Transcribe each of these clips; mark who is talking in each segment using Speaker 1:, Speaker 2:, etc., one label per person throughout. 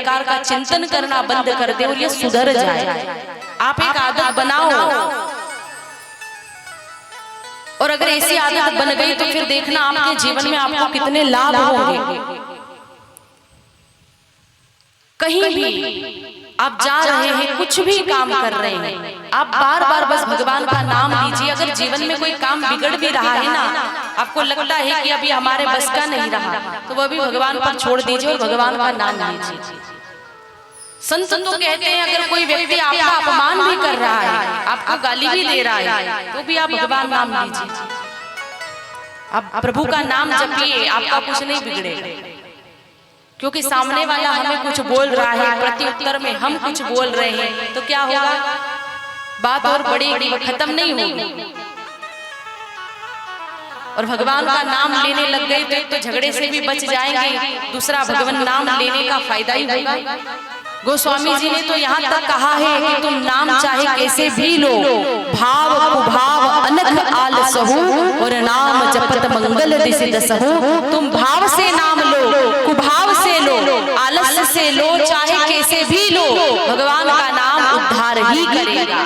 Speaker 1: बेकार का चिंतन करना बंद कर दे और ये सुधर जाए। आप एक आदत बनाओ, और अगर ऐसी आदत बन गई तो फिर देखना आपके जीवन में आपको कितने लाभ होंगे। कहीं भी आप जा रहे हैं, कुछ भी काम कर रहे हैं, आप बार बार बस भगवान का नाम लीजिए। अगर जीवन में कोई काम बिगड़ भी रहा है ना, आपको लगता है कि अभी हमारे बस का नहीं रहा, तो वह भी भगवान पर छोड़ दीजिए और भगवान का नाम लीजिए। संत तो कहते हैं अगर कोई व्यक्ति आपका अपमान भी कर रहा है, आपको गाली भी दे रहा है, तो भी आप भगवान नाम लीजिए, आप प्रभु का नाम जपिए, आपका कुछ नहीं बिगड़ेगा। क्योंकि सामने वाला हमें कुछ बोल रहा है, प्रत्युत्तर में हम कुछ बोल रहे हैं, तो क्या होगा, बात और बढ़ेगी, खत्म नहीं होगी। और भगवान का नाम लेने लग गए तो झगड़े से भी बच जाएंगे, दूसरा भगवान नाम लेने का फायदा ही होगा। गोस्वामी जी ने तो यहाँ तक कहा है कि तुम नाम चाहे कैसे भी लो, भाव कुभाव अनख आलसहु और नाम जपत मंगल दिसि दसहु। तुम भाव से नाम लो, कुभाव से लो, आलस्य से लो, चाहे कैसे भी लो, भगवान का नाम उद्धार ही करेगा,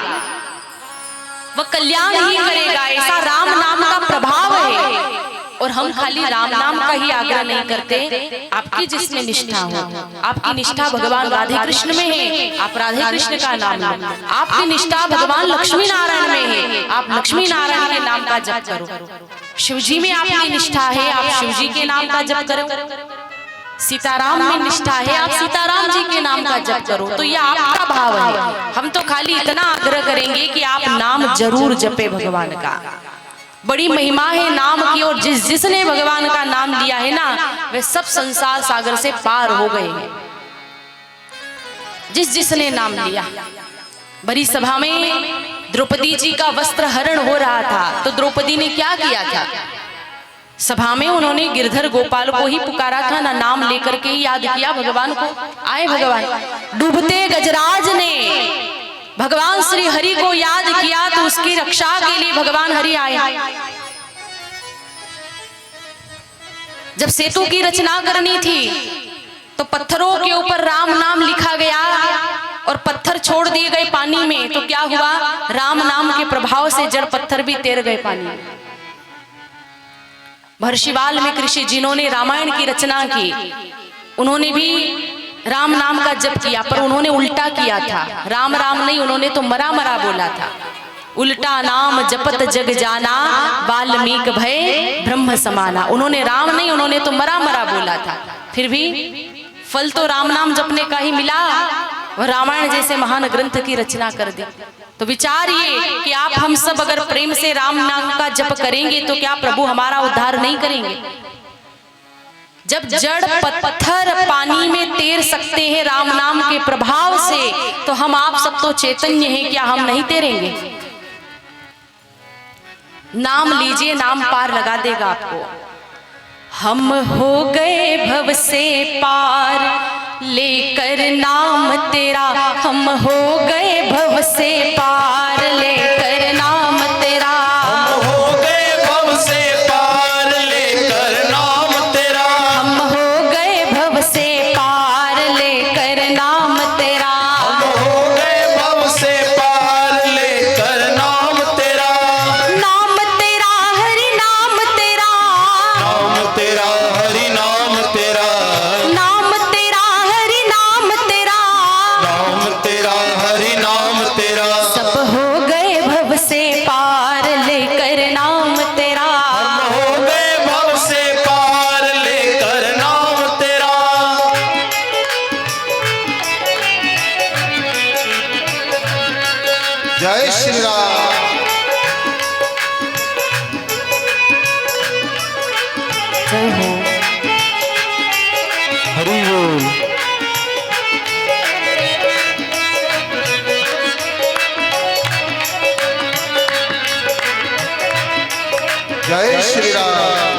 Speaker 1: वह कल्याण ही करेगा। ऐसा राम नाम का प्रभाव है। और हम खाली राम नाम का ही आग्रह नहीं करते, आपकी जिसमें निष्ठा हो, आपकी निष्ठा भगवान राधे कृष्ण में है, आप राधे कृष्ण का नाम लो। आपकी निष्ठा भगवान लक्ष्मी नारायण में है, आप लक्ष्मी नारायण के नाम का जप करो। शिव जी में आपकी निष्ठा है, आप शिव जी के नाम का जप करो। सीताराम में निष्ठा है, आप सीताराम जी के नाम का जप करो। तो यह आपका भाव है। हम तो खाली इतना आग्रह करेंगे कि आप नाम जरूर जपे भगवान का। बड़ी महिमा है नाम की, और जिसने भगवान का नाम लिया है ना, वे सब संसार सागर से पार हो गए हैं। जिसने नाम लिया। बड़ी सभा में द्रौपदी जी का वस्त्र हरण हो रहा था, तो द्रौपदी ने क्या किया था, सभा में उन्होंने गिरधर गोपाल को ही पुकारा था ना, नाम लेकर के ही याद किया भगवान को। आए भगवान, डूबते गजराज ने भगवान श्री हरि को याद किया, तो उसकी रक्षा के लिए भगवान हरि आए। जब सेतु की रचना करनी थी, तो पत्थरों के ऊपर राम नाम लिखा गया और पत्थर छोड़ दिए गए पानी में। तो क्या हुआ, राम नाम के प्रभाव से जड़ पत्थर भी तैर गए पानी में। महर्षि वाल्मीकि ऋषि जिन्होंने रामायण की रचना की, उन्होंने भी राम नाम का जप किया, पर उन्होंने उल्टा किया था। राम राम नहीं, उन्होंने तो मरा मरा बोला था। उल्टा नाम जपत जग जाना, वाल्मीकि भय ब्रह्म समाना। उन्होंने राम नहीं, उन्होंने तो मरा मरा बोला था। फिर भी फल तो राम नाम जपने का ही मिला, और रामायण जैसे महान ग्रंथ की रचना कर दी। तो विचारिए कि आप हम सब अगर प्रेम से राम नाम का जप करेंगे, तो क्या प्रभु हमारा उद्धार नहीं करेंगे? जब जड़ पत्थर पानी में तैर सकते हैं राम नाम के प्रभाव से, तो हम आप सब तो चैतन्य हैं, क्या हम नहीं तैरेंगे? नाम लीजिए, नाम पार लगा देगा आपको। हम हो गए भव से पार लेकर नाम तेरा, हम हो गए भव से पार लेकर नाम तेरा,
Speaker 2: हम हो गए भव से पार लेकर नाम तेरा,
Speaker 1: हम हो गए भव से पार लेकर नाम तेरा,
Speaker 2: हम हो गए भव से पार लेकर नाम तेरा,
Speaker 1: नाम तेरा हरि नाम तेरा,
Speaker 2: नाम तेरा हरि नाम तेरा,
Speaker 1: नाम तेरा हरि नाम तेरा,
Speaker 2: नाम तेरा हरि नाम तेरा,
Speaker 1: सब हो गए भव से पार लेकर नाम तेरा,
Speaker 2: हम हो गए भव से पार लेकर नाम तेरा। जय श्री राम।
Speaker 1: जय हो।
Speaker 2: हरि बोल। जय श्री राम।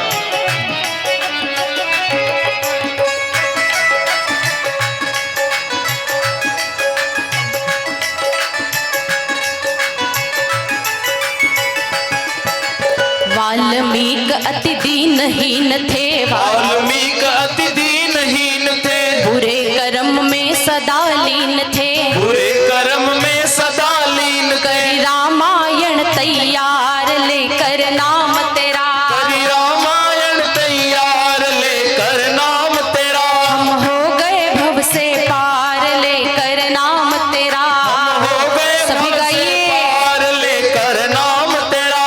Speaker 1: वाल्मीकि अति दीनहीन थे,
Speaker 2: वाल्मीकि अति दीनहीन थे,
Speaker 1: बुरे कर्म में सदा लीन थे,
Speaker 2: बुरे कर्म में सदा लीन थे।
Speaker 1: करी रामायण तैयार लेकर नाम तेरा,
Speaker 2: करी रामायण तैयार लेकर नाम तेरा।
Speaker 1: हम हो गए भव से पार लेकर नाम तेरा।
Speaker 2: हम हो गए
Speaker 1: सभी
Speaker 2: भव से
Speaker 1: गाइए।
Speaker 2: पार लेकर नाम तेरा।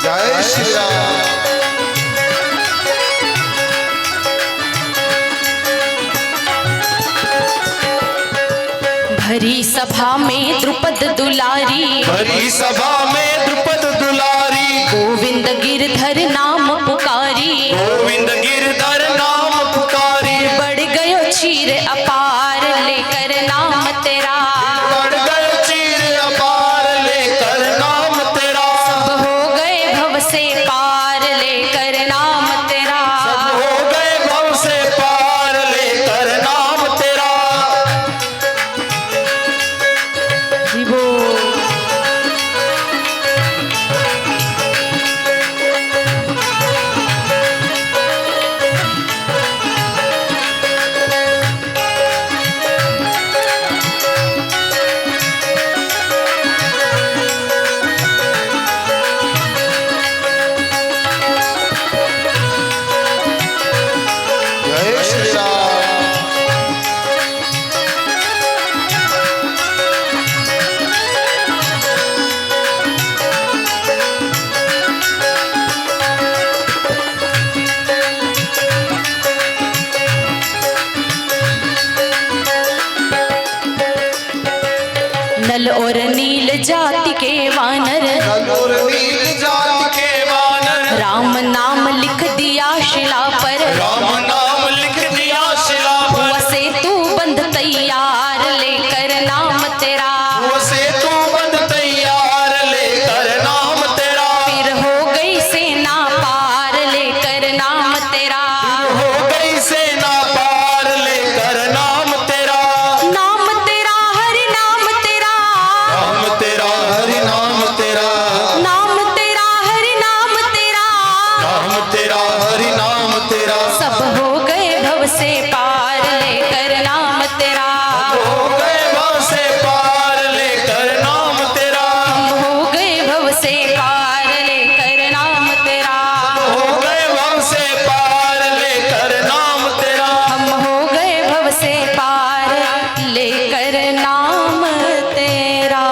Speaker 3: जय श्री राम।
Speaker 1: भरी सभा में द्रुपद दुलारी,
Speaker 2: भरी सभा में द्रुपद दुलारी,
Speaker 1: गोविंद गिरधर नाम पुकारी,
Speaker 2: गोविंद गिरधर नाम पुकारी।
Speaker 1: बढ़ गयो चीर अपार लेकर नाम तेरा,
Speaker 2: बढ़ गए चीर अपार लेकर नाम तेरा।
Speaker 1: सब हो गए भव से पार लेकर नाम तेरा।
Speaker 2: सब हो गए भव से पार लेकर नाम तेरा।
Speaker 1: जीवो
Speaker 3: जय श्री राम।
Speaker 1: नल और नील जाति के वानर,
Speaker 3: नल और नील जाति
Speaker 2: के वानर,
Speaker 1: राम नाम लिख दिया शिला पर,
Speaker 2: राम नाम लिख दिया शिला पर।
Speaker 1: वसे तू बंद तैयार लेकर नाम तेरा,
Speaker 2: वो सेतु बंद तैयार लेकर नाम तेरा।
Speaker 1: फिर हो गई सेना पार लेकर नाम तेरा।
Speaker 2: हो गई सेना पार लेकर नाम तेरा।
Speaker 1: नाम तेरा हरि नाम तेरा,
Speaker 2: नाम तेरा हरि नाम तेरा।
Speaker 1: नाम तेरा हरि नाम तेरा।
Speaker 2: नाम तेरा हरि नाम तेरा।
Speaker 1: सब हो गए भव से पार लेकर नाम तेरा,
Speaker 2: हो गए भव से पार लेकर नाम तेरा।
Speaker 1: हो गए भव से पार लेकर नाम तेरा।
Speaker 2: हो गए भव से पार लेकर नाम तेरा।
Speaker 1: हम हो गए भव से पार लेकर नाम तेरा।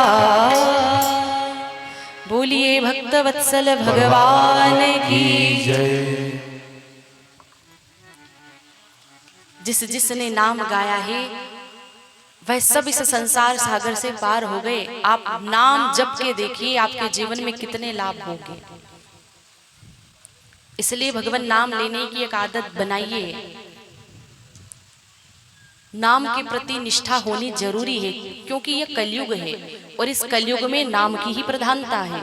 Speaker 1: बोलिए भक्त वत्सल भगवान की। जिसने नाम गाया है वह सब इस संसार सागर से पार हो गए। आप नाम जप के देखिए आपके जीवन में कितने लाभ होंगे। इसलिए भगवान नाम लेने की एक आदत बनाइए। नाम के प्रति निष्ठा होनी जरूरी है, क्योंकि यह कलयुग है और इस कलयुग में नाम की ही प्रधानता है।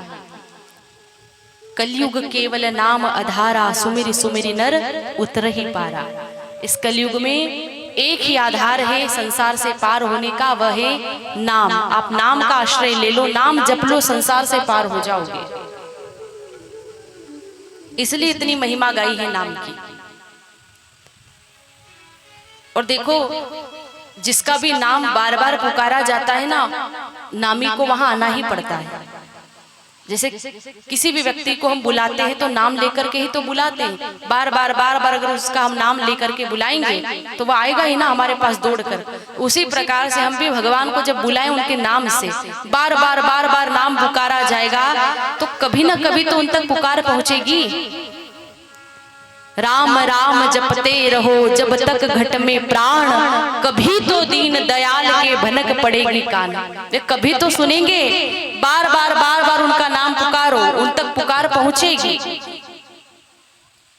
Speaker 1: कलयुग केवल नाम आधारा, सुमिरि सुमिरि नर उतर ही पारा। इस कलयुग में एक ही आधार है संसार से पार होने का, वह है नाम। आप नाम का आश्रय ले लो, नाम जप लो, संसार से पार हो जाओगे। इसलिए इतनी महिमा गाई है नाम की। और देखो, जिसका भी नाम बार बार पुकारा जाता है ना, नामी को वहां आना ही पड़ता है। जैसे किसी भी व्यक्ति को हम बुलाते हैं तो नाम लेकर के ही तो बुलाते हैं। बार बार अगर उसका हम नाम लेकर के बुलाएंगे तो वो आएगा ही ना हमारे पास दौड़कर। उसी प्रकार से हम भी भगवान को जब बुलाएं उनके नाम से, बार बार नाम पुकारा जाएगा तो कभी ना कभी तो उन तक पुकार पहुंचेगी। राम राम जपते रहो जब तक घट में प्राण, कभी तो दीन दयाल के भनक पड़ेगी कान। वे कभी तो सुनेंगे, बार बार उनका नाम पुकारो, उन तक पुकार पहुंचेगी।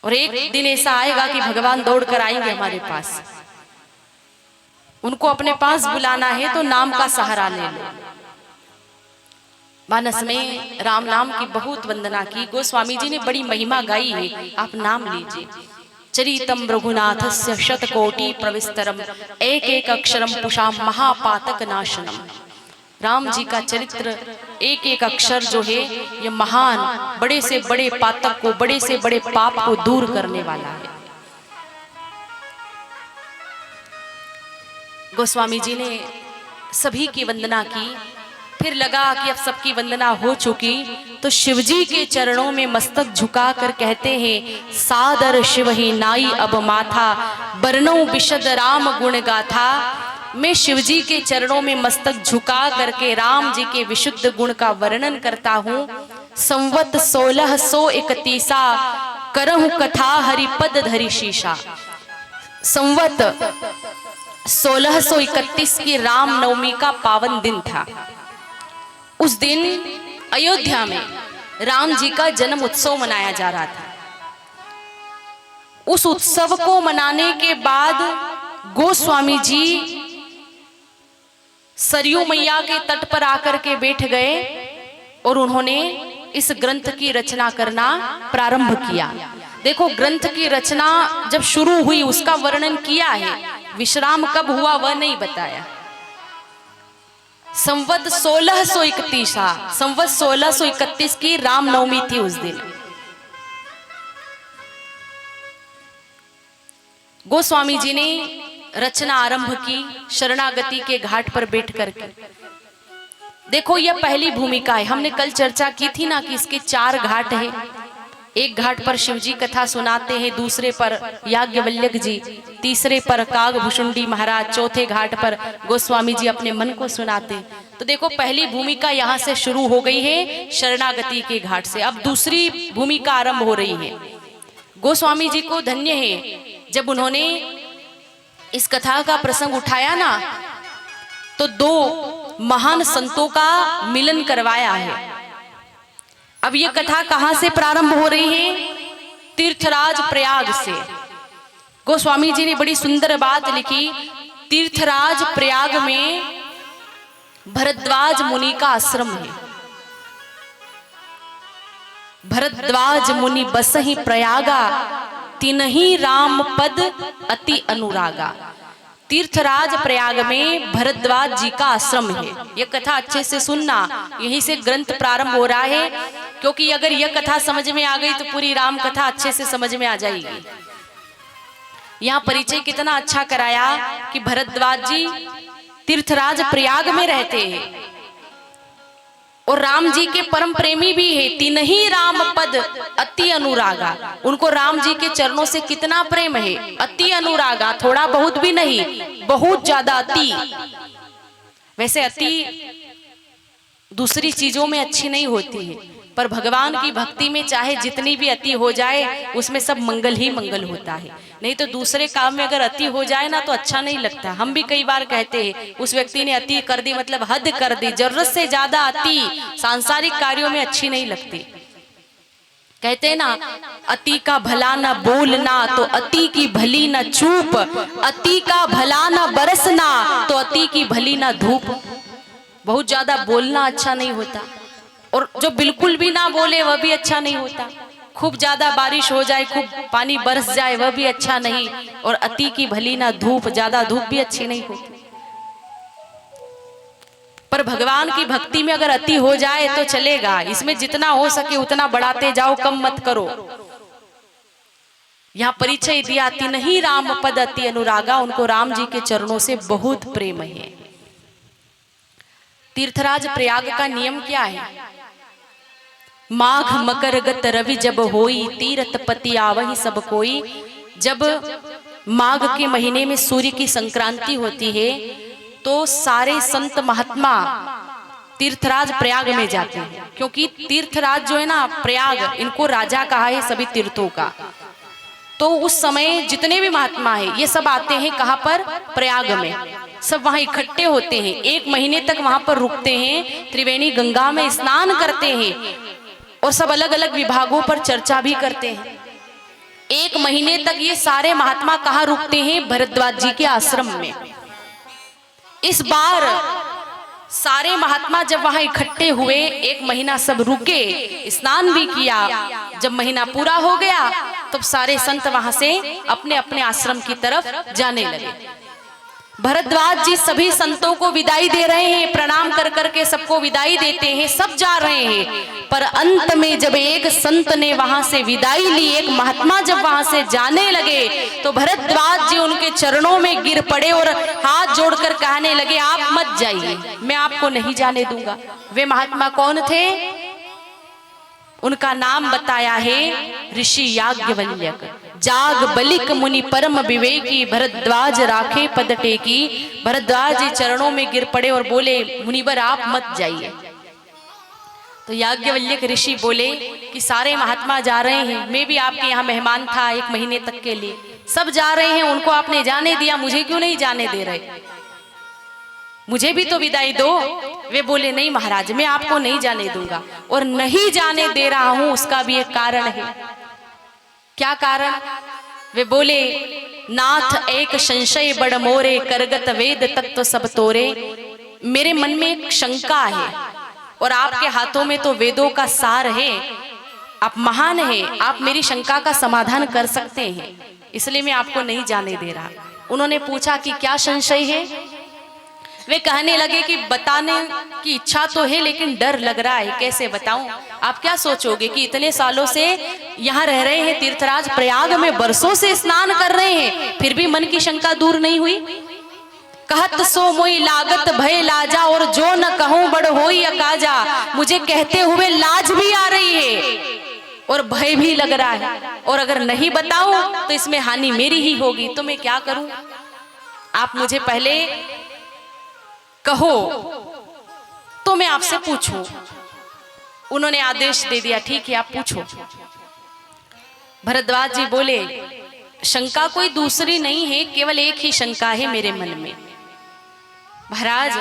Speaker 1: और एक दिन ऐसा आएगा कि भगवान दौड़ कर आएंगे हमारे पास। उनको अपने पास बुलाना है तो नाम का सहारा ले लो। मानस में राम नाम की बहुत वंदना की। गोस्वामी जी ने बड़ी महिमा गाई है, आप नाम लीजिए। चरितम रघुनाथस्य शतकोटि प्रविस्तरम एक एक अक्षरम पुषाम महापातक नाशनम। राम जी का चरित्र एक एक अक्षर जो है ये महान, बड़े से बड़े पातक को, बड़े से बड़े पाप को दूर करने वाला है। गोस्वामी जी ने सभी की वंदना की, फिर लगा कि अब सबकी वंदना हो चुकी तो शिवजी के चरणों में मस्तक झुकाकर कहते हैं, सादर शिव ही नाई अब माथा बरनौ विशद राम गुण गाथा। मैं शिवजी के चरणों में मस्तक झुका करके राम जी के विशुद्ध गुण का वर्णन करता हूँ। संवत 1631 करहु कथा हरिपद धरि शीशा। संवत 1631 की राम नवमी का पावन दिन था। उस दिन अयोध्या में राम जी का जन्म उत्सव मनाया जा रहा था। उस उत्सव को मनाने के बाद गोस्वामी जी सरयू मैया के तट पर आकर के बैठ गए और उन्होंने इस ग्रंथ की रचना करना प्रारंभ किया। देखो, ग्रंथ की रचना जब शुरू हुई उसका वर्णन किया है, विश्राम कब हुआ वह नहीं बताया। संवत 1631 की रामनवमी थी उस दिन। गोस्वामी जी ने रचना आरंभ की शरणागति के घाट पर बैठ करके। देखो, यह पहली भूमिका है। हमने कल चर्चा की थी ना कि इसके 4 घाट हैं। एक घाट पर शिवजी कथा सुनाते हैं, दूसरे पर याज्ञवल्क्य जी, तीसरे पर कागभूषुंडी महाराज, चौथे घाट पर गोस्वामी जी अपने मन को सुनाते। तो देखो, पहली भूमिका यहाँ से शुरू हो गई है शरणागति के घाट से। अब दूसरी भूमिका आरंभ हो रही है। गोस्वामी जी को धन्य है, जब उन्होंने इस कथा का प्रसंग उठाया ना तो 2 महान संतों का मिलन करवाया है। अब ये कथा कहां से प्रारंभ हो रही है? तीर्थराज प्रयाग से। गोस्वामी जी ने बड़ी सुंदर बात लिखी। तीर्थराज प्रयाग में भरद्वाज मुनि का आश्रम है। भरद्वाज मुनि बसहि प्रयागा तिनहि राम पद अति अनुरागा। तीर्थराज प्रयाग में भरद्वाज जी का आश्रम है। यह कथा अच्छे से सुनना, यहीं से ग्रंथ प्रारंभ हो रहा है, क्योंकि अगर यह कथा समझ में आ गई तो पूरी राम कथा अच्छे से समझ में आ जाएगी। यहाँ परिचय कितना अच्छा कराया कि भरद्वाज जी तीर्थराज प्रयाग में रहते हैं और राम जी के परम प्रेमी भी है। तिनहि राम पद अति अनुरागा। उनको राम जी के चरणों से कितना प्रेम है, अति अनुरागा। थोड़ा बहुत भी नहीं, बहुत ज्यादा, अति। वैसे अति दूसरी चीजों में अच्छी नहीं होती है, पर भगवान की भक्ति में चाहे जितनी भी अति हो जाए उसमें सब मंगल ही मंगल होता है। नहीं तो दूसरे काम में अगर अति हो जाए ना तो अच्छा नहीं लगता। हम भी कई बार कहते हैं उस व्यक्ति ने अति कर दी, मतलब हद कर दी, जरूरत से ज्यादा अति सांसारिक कार्यों में अच्छी नहीं लगती। कहते हैं ना, अति का भला न बोलना तो अति की भली न चूप, अति का भला न बरसना तो अति की भली न धूप। बहुत ज्यादा बोलना अच्छा नहीं होता, और जो बिल्कुल भी ना बोले वह भी अच्छा नहीं होता। खूब ज्यादा बारिश हो जाए, खूब पानी बरस जाए, वह भी अच्छा नहीं। और अति की भली ना धूप, ज्यादा धूप भी अच्छी नहीं होती। पर भगवान की भक्ति में अगर अति हो जाए तो चलेगा, इसमें जितना हो सके उतना बढ़ाते जाओ, कम मत करो। यहाँ परिचय दिया, तिनहि राम पद अति अनुरागा। उनको राम जी के चरणों से बहुत प्रेम है। तीर्थराज प्रयाग का नियम क्या है? माघ मकर गत रवि जब होई, तीरथ पति आवहि सब कोई। जब माघ के महीने में सूर्य की संक्रांति होती है तो सारे संत महात्मा तीर्थराज प्रयाग में जाते हैं, क्योंकि तीर्थराज जो है ना प्रयाग, इनको राजा कहा है सभी तीर्थों का। तो उस समय जितने भी महात्मा है ये सब आते हैं कहाँ पर? प्रयाग में। सब वहां इकट्ठे होते हैं, 1 महीने तक वहां पर रुकते हैं, त्रिवेणी गंगा में स्नान करते हैं और सब अलग अलग विभागों पर चर्चा भी करते हैं। 1 महीने तक ये सारे महात्मा कहाँ रुकते हैं? भरद्वाज जी के आश्रम में। इस बार सारे महात्मा जब वहां इकट्ठे हुए, 1 महीना सब रुके, स्नान भी किया। जब महीना पूरा हो गया तब सारे संत वहां से अपने अपने आश्रम की तरफ जाने लगे। भरद्वाज जी सभी संतों को विदाई दे रहे हैं, प्रणाम कर करके सबको विदाई देते हैं, सब जा रहे हैं। पर अंत में जब एक संत ने वहां से विदाई ली, एक महात्मा जब वहां से जाने लगे, तो भरद्वाज जी उनके चरणों में गिर पड़े और हाथ जोड़कर कहने लगे, आप मत जाइए, मैं आपको नहीं जाने दूंगा। वे महात्मा कौन थे? उनका नाम बताया है ऋषि याज्ञवल्क्य। जाग बलिक मुनि परम विवेकी, भरद्वाज राखे पद टेकी। भरद्वाज जी चरणों में गिर पड़े और बोले, मुनिवर आप मत जाइए। तो याज्ञवल्क्य ऋषि बोले कि सारे महात्मा जा रहे हैं, मैं भी आपके यहाँ मेहमान था 1 महीने तक के लिए, सब जा रहे हैं, उनको आपने जाने दिया, मुझे क्यों नहीं जाने दे रहे? मुझे भी तो विदाई दो। वे बोले, नहीं महाराज, मैं आपको नहीं जाने दूंगा, और नहीं जाने दे रहा हूं उसका भी एक कारण है। क्या कारण? वे बोले, नाथ एक संशय बड़ मोरे, करगत वेद तत्व सब तोरे। मेरे मन में एक शंका है, और आपके हाथों में तो वेदों का सार है, आप महान हैं, आप मेरी शंका का समाधान कर सकते हैं, इसलिए मैं आपको नहीं जाने दे रहा। उन्होंने पूछा कि क्या संशय है? वे कहने लगे कि बताने की इच्छा तो है, लेकिन डर लग रहा है, कैसे बताऊं? आप क्या सोचोगे कि इतने सालों से यहाँ रह रहे हैं, तीर्थराज प्रयाग में बरसों से स्नान कर रहे हैं, फिर भी मन की शंका दूर नहीं हुई। कहत सो मोई लागत भय लाजा, और जो न कहूं बड़ होई अकाजा। मुझे कहते हुए लाज भी आ रही है और भय भी लग रहा है, और अगर नहीं बताऊं तो इसमें हानि मेरी ही होगी, तो मैं क्या करूं? आप मुझे पहले कहो तो मैं आपसे पूछूं। उन्होंने आदेश दे दिया, ठीक है आप पूछो। भरद्वाज जी बोले, शंका कोई दूसरी नहीं है, केवल एक ही शंका है मेरे मन में। महाराज,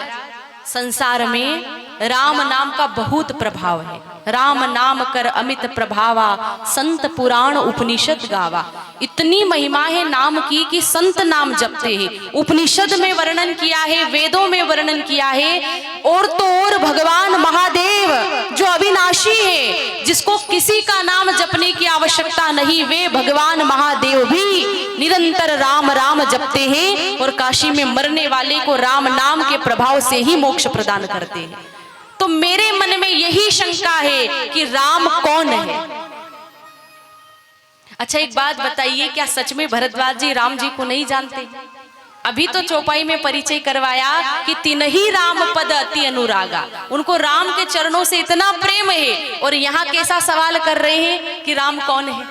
Speaker 1: संसार में राम नाम का बहुत प्रभाव है। राम नाम कर अमित प्रभावा, संत पुराण उपनिषद गावा। इतनी महिमा है नाम की कि संत नाम जपते हैं। उपनिषद में वर्णन किया है, वेदों में वर्णन किया है। और तो और भगवान महादेव जो अविनाशी है, जिसको किसी का नाम जपने की आवश्यकता नहीं, वे भगवान महादेव भी निरंतर राम राम जपते हैं, और काशी में मरने वाले को राम नाम के प्रभाव से ही मोक्ष प्रदान करते हैं। तो मेरे मन में यही शंका है कि राम कौन है। अच्छा एक बात बताइए, क्या सच में भरद्वाज जी राम जी को नहीं जानते? अभी तो चौपाई में परिचय करवाया कि तिन्ही राम पद अति अनुरागा, उनको राम के चरणों से इतना प्रेम है, और यहाँ कैसा सवाल कर रहे हैं कि राम कौन है।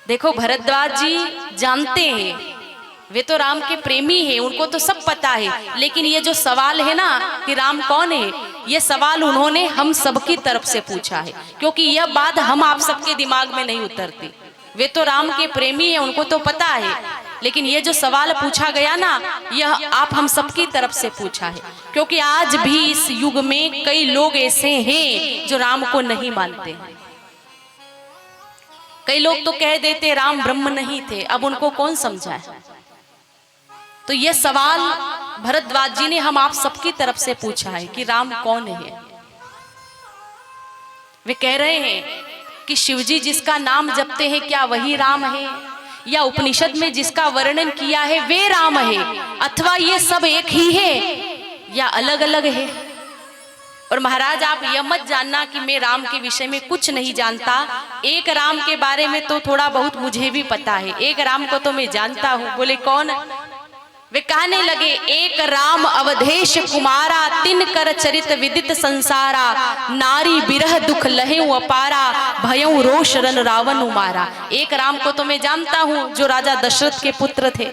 Speaker 1: देखो भरद्वाज जी जानते हैं, वे तो राम के प्रेमी हैं, उनको तो सब पता है, लेकिन ये जो सवाल है ना कि राम कौन है, ये सवाल उन्होंने हम सबकी तरफ से पूछा है, क्योंकि यह बात हम आप सबके दिमाग में नहीं उतरती। वे तो राम के प्रेमी हैं, उनको तो पता है, लेकिन ये जो सवाल पूछा गया ना, यह आप हम सबकी तरफ से पूछा है, क्योंकि आज भी इस युग में कई लोग ऐसे हैं जो राम को नहीं मानते हैं। कई लोग तो कह देते राम ब्रह्म नहीं थे, अब उनको कौन समझाए। तो यह सवाल भरद्वाज जी ने हम आप सबकी तरफ से पूछा है कि राम कौन है। वे कह रहे हैं कि शिवजी जिसका नाम जपते हैं, क्या वही राम है, या उपनिषद में जिसका वर्णन किया है वे राम है, अथवा ये सब एक ही है या अलग अलग है। और महाराज आप यह मत जानना कि मैं राम के विषय में कुछ नहीं जानता। एक राम के बारे में तो थोड़ा बहुत मुझे भी पता है, एक राम को तो मैं जानता हूं। बोले कौन? वे कहने लगे, एक राम अवधेश कुमारा, तिन कर चरित विदित संसारा, नारी बिरह दुख लहेउ अपारा, भयउ रोष रन रावण उमारा। एक राम को तो मैं जानता हूं जो राजा दशरथ के पुत्र थे,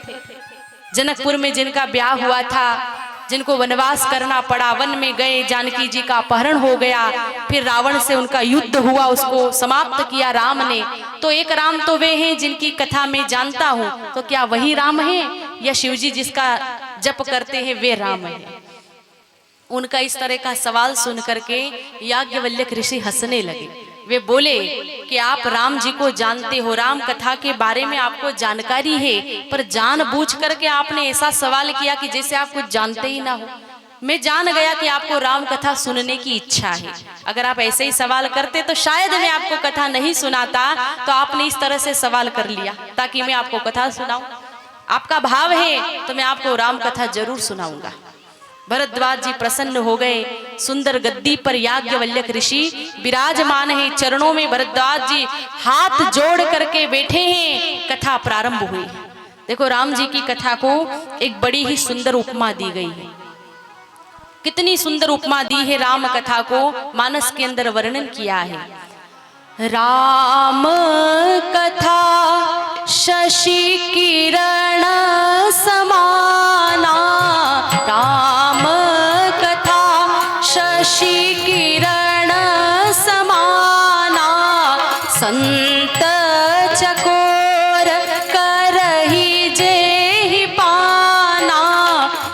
Speaker 1: जनकपुर में जिनका ब्याह हुआ था, जिनको वनवास करना पड़ा, वन में गए, जानकी जी का अपहरण हो गया, फिर रावण से उनका युद्ध हुआ, उसको समाप्त किया राम ने। तो एक राम तो वे हैं जिनकी कथा मैं जानता हूं। तो क्या वही राम है या शिवजी जिसका जप करते हैं वे राम है? उनका इस तरह का सवाल सुन करके याज्ञवल्क्य ऋषि हंसने लगे। वे बोले कि आप राम जी को जानते हो, राम कथा के बारे में आपको जानकारी है, पर जानबूझ करके आपने ऐसा सवाल किया कि जैसे आप कुछ जानते ही ना हो। मैं जान गया कि आपको राम कथा सुनने की इच्छा है। अगर आप ऐसे ही सवाल करते तो शायद मैं आपको कथा नहीं सुनाता, तो आपने इस तरह से सवाल कर लिया ताकि मैं आपको कथा सुनाऊं। आपका भाव है तो मैं आपको राम कथा जरूर सुनाऊंगा। भरद्वाज जी प्रसन्न हो गए। सुंदर गद्दी पर याज्ञवल्क्य ऋषि विराजमान है, चरणों में भरद्वाज जी हाथ जोड़ करके बैठे हैं। कथा प्रारंभ हुई। देखो, राम जी की कथा को एक बड़ी ही सुंदर उपमा दी गई है। कितनी सुंदर उपमा दी है राम कथा को, मानस के अंदर वर्णन किया है। राम कथा शशि किरण समाना, राम कथा शशि किरण समाना, संत चकोर करहि जेहि पाना,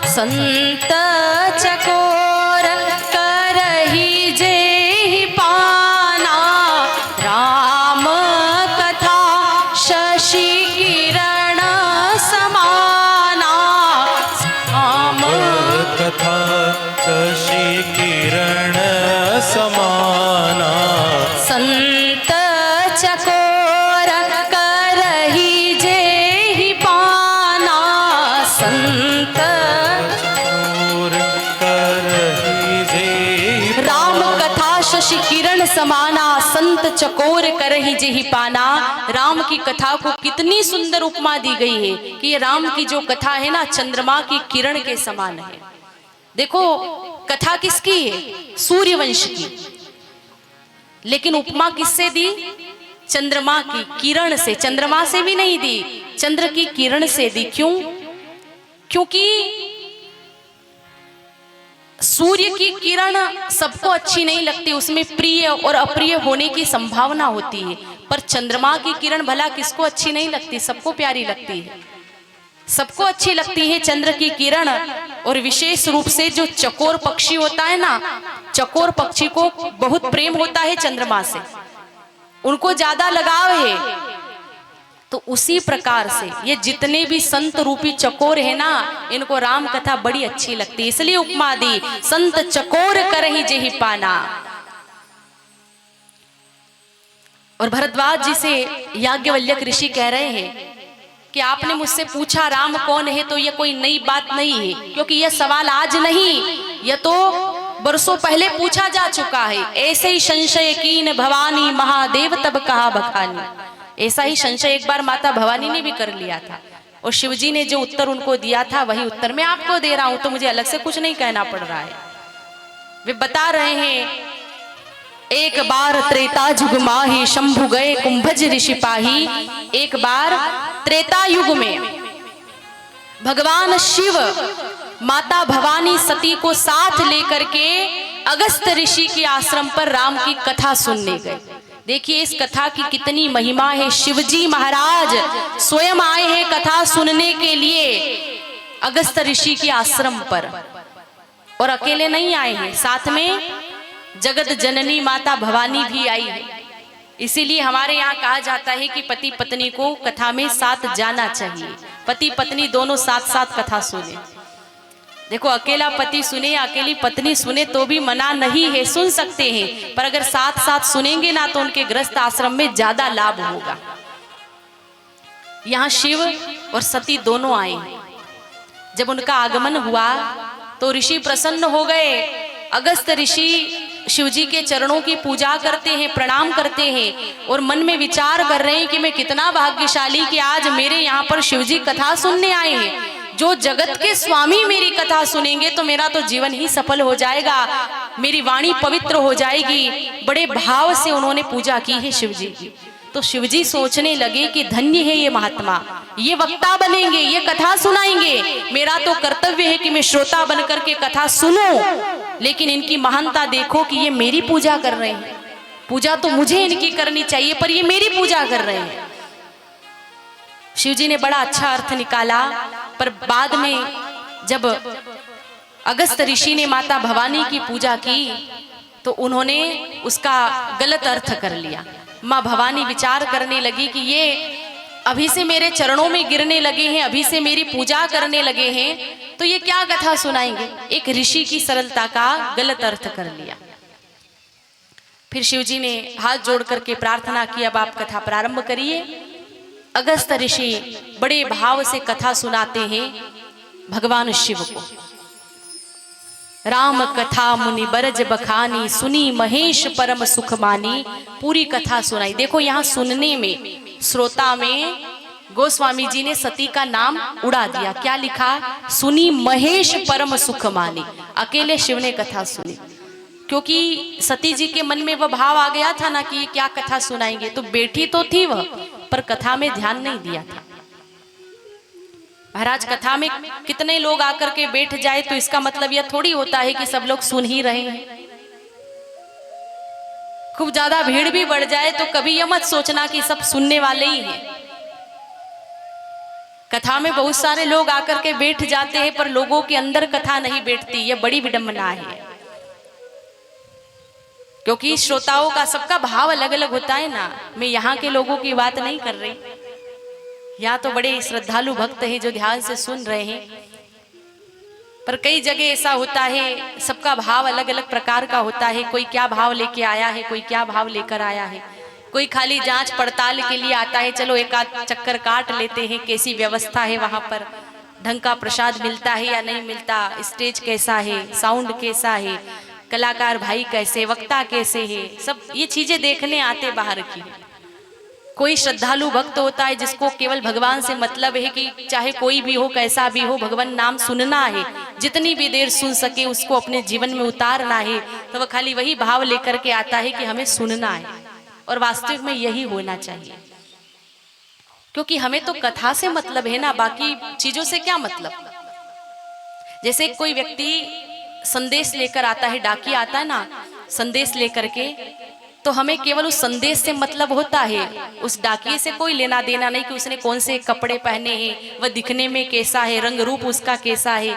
Speaker 1: संत चकोर करहि जेहि पाना, राम कथा शशि किरण समाना, राम
Speaker 2: कथा शशि किरण समाना,
Speaker 1: संत चकोर करहि जेहि पाना, संत राम कथा शशि किरण समाना, संत चकोर करहि जेहि पाना। राम की कथा को कितनी सुंदर उपमा दी गई है कि ये राम की जो कथा है ना, चंद्रमा की किरण के समान है। देखो, कथा किसकी है? सूर्यवंश की, लेकिन उपमा किससे दी? चंद्रमा की किरण से। चंद्रमा से भी नहीं दी, चंद्र की किरण से दी। क्यों? क्योंकि सूर्य की किरण सबको अच्छी नहीं लगती, उसमें प्रिय और अप्रिय होने की संभावना होती है। पर चंद्रमा की किरण भला किसको अच्छी नहीं लगती? सबको प्यारी लगती है, सबको अच्छी लगती है चंद्र की किरण। और विशेष रूप से जो चकोर पक्षी होता है ना, चकोर पक्षी को बहुत प्रेम होता है चंद्रमा से, उनको ज्यादा लगाव है। तो उसी प्रकार से ये जितने भी संत रूपी चकोर है ना, इनको राम कथा बड़ी अच्छी लगती है, इसलिए उपमा दी, संत चकोर करहि जेहि पाना। और भरद्वाज जी से याज्ञवल्क्य ऋषि कह रहे हैं कि आपने मुझसे पूछा राम कौन है, तो ये कोई नई बात नहीं है, क्योंकि यह सवाल आज नहीं, यह तो बरसों पहले पूछा जा चुका है। ऐसे ही संशय कीन भवानी, महादेव तब कहा बखानी। ऐसा ही संशय एक बार माता भवानी ने भी कर लिया था, और शिवजी ने जो उत्तर उनको दिया था वही उत्तर मैं आपको दे रहा हूं, तो मुझे अलग से कुछ नहीं कहना पड़ रहा है। वे बता रहे हैं, एक बार त्रेता युग माही, शंभु गए कुंभज ऋषि पाही। एक बार त्रेता युग में भगवान शिव माता भवानी सती को साथ लेकर के अगस्त ऋषि के आश्रम पर राम की कथा सुनने गए। देखिए इस कथा की कितनी महिमा है। शिवजी महाराज स्वयं आए हैं कथा सुनने के लिए अगस्त ऋषि के आश्रम पर, और अकेले नहीं आए हैं, साथ में जगत जननी माता भवानी भी आई है। इसीलिए हमारे यहाँ कहा जाता है कि पति पत्नी को कथा में साथ जाना चाहिए, पति पत्नी दोनों साथ साथ कथा सुने। देखो, अकेला पति सुने, अकेली पत्नी सुने तो भी मना नहीं है, सुन सकते हैं, पर अगर साथ साथ सुनेंगे ना तो उनके गृहस्थ आश्रम में ज्यादा लाभ होगा। यहाँ शिव और सती दोनों आए। जब उनका आगमन हुआ तो ऋषि प्रसन्न हो गए। अगस्त ऋषि शिवजी के चरणों की पूजा करते हैं, प्रणाम करते हैं, और मन में विचार कर रहे हैं कि मैं कितना भाग्यशाली कि आज मेरे यहाँ पर शिवजी कथा सुनने आए हैं। जो जगत के स्वामी मेरी कथा सुनेंगे तो मेरा तो जीवन ही सफल हो जाएगा, मेरी वाणी पवित्र हो जाएगी। बड़े भाव से उन्होंने पूजा की है शिवजी की। तो शिवजी सोचने लगे कि धन्य है ये महात्मा, ये वक्ता बनेंगे, ये कथा सुनाएंगे। मेरा तो कर्तव्य है कि मैं श्रोता बनकर के कथा सुनूं, लेकिन इनकी महानता देखो कि ये मेरी पूजा कर रहे हैं। पूजा तो मुझे इनकी करनी चाहिए, पर ये मेरी पूजा कर रहे हैं। शिवजी ने बड़ा अच्छा अर्थ निकाला, पर बाद में जब अगस्त ऋषि ने माता भवानी की पूजा की तो उन्होंने उसका गलत अर्थ कर लिया। माँ भवानी विचार करने लगी कि ये अभी से मेरे चरणों में गिरने लगे हैं, अभी से मेरी पूजा करने लगे हैं, तो ये क्या कथा सुनाएंगे। एक ऋषि की सरलता का गलत अर्थ कर लिया। फिर शिवजी ने हाथ जोड़ करके प्रार्थना की, अब आप कथा प्रारंभ करिए। अगस्त ऋषि बड़े भाव से कथा सुनाते हैं भगवान शिव को। राम कथा मुनि बरज बखानी, सुनी महेश परम सुख मानी। पूरी कथा सुनाई। देखो यहाँ सुनने में, श्रोता में गोस्वामी जी ने सती का नाम उड़ा दिया। क्या लिखा? सुनी महेश परम सुख मानी। अकेले शिव ने कथा सुनी, क्योंकि सती जी के मन में वह भाव आ गया था ना कि ये क्या कथा सुनाएंगे। तो बैठी तो थी वह, पर कथा में ध्यान नहीं दिया था। महाराज, कथा में कितने लोग आकर के बैठ जाए तो इसका मतलब यह थोड़ी होता है कि सब लोग सुन ही रहे हैं। खूब ज्यादा भीड़ भी बढ़ जाए तो कभी यह मत सोचना कि सब सुनने वाले ही हैं। कथा में बहुत सारे लोग आकर के बैठ जाते हैं, पर लोगों के अंदर कथा नहीं बैठती। यह बड़ी विडंबना है, क्योंकि श्रोताओं का सबका भाव अलग अलग होता है ना। मैं यहाँ के लोगों की बात नहीं कर रही, यहाँ तो बड़े श्रद्धालु भक्त हैं जो ध्यान से सुन रहे हैं, पर कई जगह ऐसा होता है सबका भाव अलग अलग प्रकार का होता है। कोई क्या भाव लेके आया है, कोई क्या भाव लेकर आया है। कोई खाली जांच पड़ताल के लिए आता है, चलो एक आध चक्कर काट लेते हैं, कैसी व्यवस्था है वहां पर, ढंग का प्रसाद मिलता है या नहीं मिलता, स्टेज कैसा है, साउंड कैसा है, कलाकार भाई कैसे, वक्ता कैसे है, सब ये चीजें देखने आते बाहर की। कोई श्रद्धालु भक्त होता है जिसको केवल भगवान से मतलब है कि चाहे कोई भी हो, कैसा भी हो, भगवान नाम सुनना है, जितनी भी देर सुन सके उसको अपने जीवन में उतारना है। तो वह खाली वही भाव लेकर के आता है कि हमें सुनना है, और वास्तविक में यही होना चाहिए, क्योंकि हमें तो कथा से मतलब है ना, बाकी चीजों से क्या मतलब। जैसे कोई व्यक्ति संदेश लेकर आता है, डाकिया आता है ना संदेश लेकर के, तो हमें केवल उस संदेश से मतलब होता है, उस डाकिये से कोई लेना देना नहीं कि उसने कौन से कपड़े पहने हैं, वह दिखने में कैसा है, रंग रूप उसका कैसा है,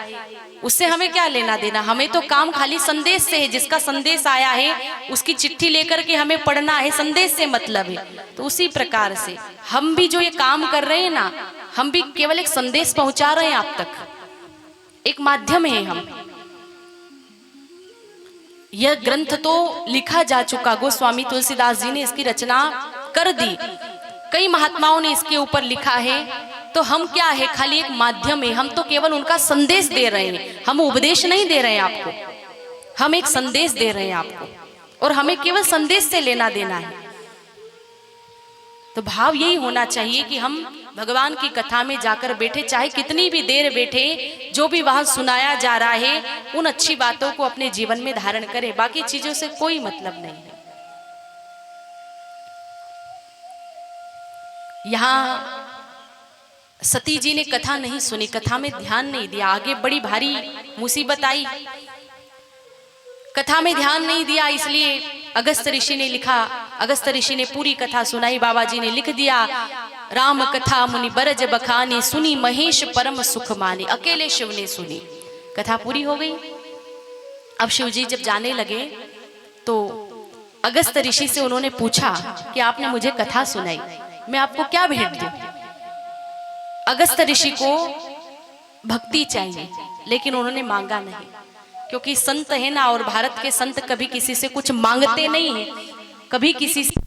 Speaker 1: उससे हमें क्या लेना देना। हमें तो काम खाली संदेश से है। जिसका संदेश आया है उसकी चिट्ठी लेकर के हमें पढ़ना है, संदेश से मतलब है। तो उसी प्रकार से हम भी जो ये काम कर रहे हैं ना, हम भी केवल एक संदेश पहुंचा रहे हैं आप तक, एक माध्यम है हम। यह ग्रंथ तो लिखा जा चुका, गोस्वामी तुलसीदास जी ने इसकी रचना कर दी, कई महात्माओं ने इसके ऊपर लिखा है। तो हम क्या है, खाली एक माध्यम है। हम तो केवल उनका संदेश दे रहे हैं, हम उपदेश नहीं दे रहे हैं आपको, हम एक संदेश दे रहे हैं आपको, और हमें केवल संदेश से लेना देना है। तो भाव यही होना चाहिए कि हम भगवान की कथा में जाकर बैठे, चाहे कितनी भी देर बैठे, जो भी वहां सुनाया जा रहा है उन अच्छी बातों को अपने जीवन में धारण करें, बाकी चीजों से कोई मतलब नहीं है। यहाँ सती जी ने कथा नहीं सुनी, कथा में ध्यान नहीं दिया, आगे बड़ी भारी मुसीबत आई, कथा में ध्यान नहीं दिया। इसलिए अगस्त ऋषि ने लिखा, अगस्त ऋषि ने पूरी कथा सुनाई, बाबा जी ने लिख दिया, राम कथा मुनि बरज बखानी, सुनी महेश परम सुख मानी। अकेले शिव ने सुनी, कथा पूरी हो गई। अब शिव जी जब जाने लगे तो अगस्त ऋषि से उन्होंने पूछा कि आपने मुझे कथा सुनाई, मैं आपको क्या भेंट दूं। अगस्त ऋषि को भक्ति चाहिए, लेकिन उन्होंने मांगा नहीं, क्योंकि संत है ना, और भारत के संत कभी किसी से कुछ मांगते नहीं है, कभी किसी से